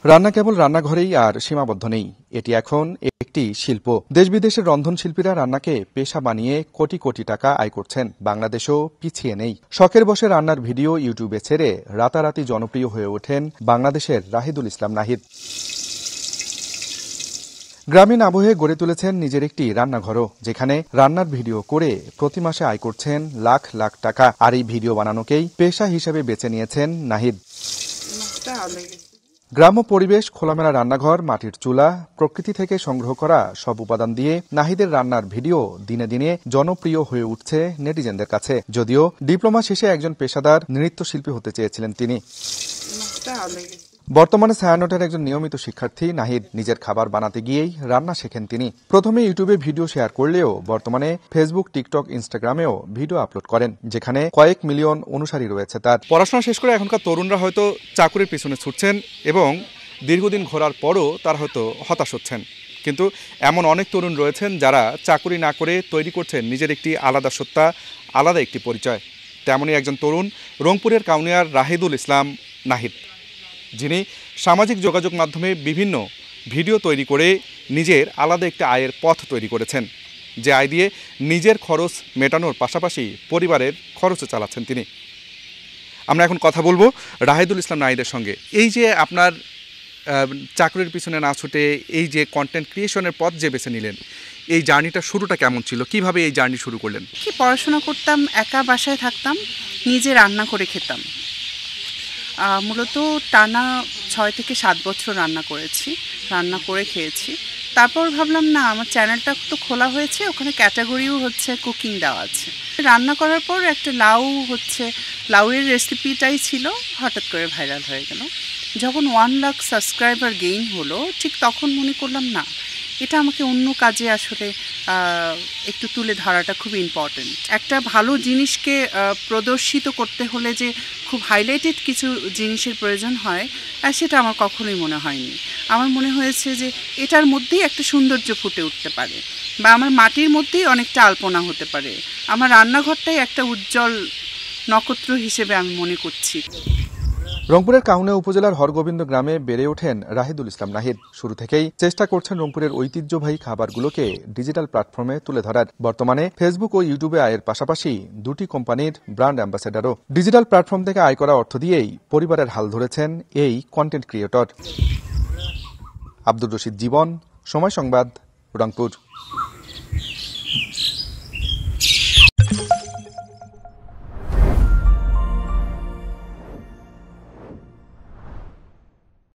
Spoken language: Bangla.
রান্না কেবল রান্নাঘরেই আর সীমাবদ্ধ নেই, এটি এখন একটি শিল্প। দেশ বিদেশের রন্ধনশিল্পীরা রান্নাকে পেশা বানিয়ে কোটি কোটি টাকা আয় করছেন। বাংলাদেশও পিছিয়ে নেই। শখের বসে রান্নার ভিডিও ইউটিউবে ছেড়ে রাতারাতি জনপ্রিয় হয়ে ওঠেন বাংলাদেশের রাহিদুল ইসলাম নাহিদ। গ্রামীণ আবহে গড়ে তুলেছেন নিজের একটি রান্নাঘরও, যেখানে রান্নার ভিডিও করে প্রতি মাসে আয় করছেন লাখ লাখ টাকা। আর এই ভিডিও বানানোকেই পেশা হিসেবে বেছে নিয়েছেন নাহিদ। গ্রাম্য পরিবেশ, খোলামেলা রান্নাঘর, মাটির চুলা, প্রকৃতি থেকে সংগ্রহ করা সব উপাদান দিয়ে নাহিদের রান্নার ভিডিও দিনে দিনে জনপ্রিয় হয়ে উঠছে নেটিজেনদের কাছে। যদিও ডিপ্লোমা শেষে একজন পেশাদার নৃত্যশিল্পী হতে চেয়েছিলেন তিনি। বর্তমানে ছায়ানটের একজন নিয়মিত শিক্ষার্থী নাহিদ। নিজের খাবার বানাতে গিয়েই রান্না শেখেন তিনি। প্রথমে ইউটিউবে ভিডিও শেয়ার করলেও বর্তমানে ফেসবুক, টিকটক, ইনস্টাগ্রামেও ভিডিও আপলোড করেন, যেখানে কয়েক মিলিয়ন অনুসারী রয়েছে তার। পড়াশোনা শেষ করে এখনকার তরুণরা হয়তো চাকুরির পিছনে ছুটছেন এবং দীর্ঘদিন ঘোরার পরও তারা হয়তো হতাশ হচ্ছেন। কিন্তু এমন অনেক তরুণ রয়েছেন যারা চাকুরি না করে তৈরি করছেন নিজের একটি আলাদা সত্তা, আলাদা একটি পরিচয়। তেমনই একজন তরুণ রংপুরের কাউনিয়ার রাহিদুল ইসলাম নাহিদ, যিনি সামাজিক যোগাযোগ মাধ্যমে বিভিন্ন ভিডিও তৈরি করে নিজের আলাদা একটি আয়ের পথ তৈরি করেছেন, যে আয় দিয়ে নিজের খরচ মেটানোর পাশাপাশি পরিবারের খরচও চালাচ্ছেন তিনি। আমরা এখন কথা বলবো রাহিদুল ইসলাম নাহিদের সঙ্গে। এই যে আপনার চাকরির পিছনে না ছুটে এই যে কন্টেন্ট ক্রিয়েশনের পথ যে বেছে নিলেন, এই জার্নিটা শুরুটা কেমন ছিল? কিভাবে এই জার্নি শুরু করলেন? পড়াশোনা করতাম, একা বাসায় থাকতাম, নিজে রান্না করে খেতাম। মূলত টানা 6 থেকে 7 বছর রান্না করে খেয়েছি। তারপর ভাবলাম না, আমার চ্যানেলটা তো খোলা হয়েছে, ওখানে ক্যাটাগরিও হচ্ছে কুকিং দেওয়া আছে। রান্না করার পর একটা লাউয়ের রেসিপিটাই ছিল, হঠাৎ করে ভাইরাল হয়ে গেল। যখন 1 লাখ সাবস্ক্রাইবার গেইন হলো, ঠিক তখন মনে করলাম না, এটা আমাকে অন্য কাজে আসলে একটু তুলে ধরাটা খুব ইম্পর্টেন্ট। একটা ভালো জিনিসকে প্রদর্শিত করতে হলে যে খুব হাইলাইটেড কিছু জিনিসের প্রয়োজন হয়, সেটা আমার কখনোই মনে হয়নি। আমার মনে হয়েছে যে এটার মধ্যেই একটা সৌন্দর্য ফুটে উঠতে পারে, বা আমার মাটির মধ্যেই অনেকটা আলপনা হতে পারে। আমার রান্নাঘরটাই একটা উজ্জ্বল নক্ষত্র হিসেবে আমি মনে করছি। রংপুরের কাউনিয়া উপজেলার হরগোবিন্দ গ্রামে বেড়ে ওঠেন রাহিদুল ইসলাম নাহিদ। শুরু থেকেই চেষ্টা করছেন রংপুরের ঐতিহ্যবাহী খাবারগুলোকে ডিজিটাল প্ল্যাটফর্মে তুলে ধরার। বর্তমানে ফেসবুক ও ইউটিউবে আয়ের পাশাপাশি 2টি কোম্পানির ব্র্যান্ড অ্যাম্বাসেডারও। ডিজিটাল প্ল্যাটফর্ম থেকে আয় করা অর্থ দিয়েই পরিবারের হাল ধরেছেন এই কন্টেন্ট ক্রিয়েটর। আব্দুর রশিদ জীবন, সময় সংবাদ, রংপুর।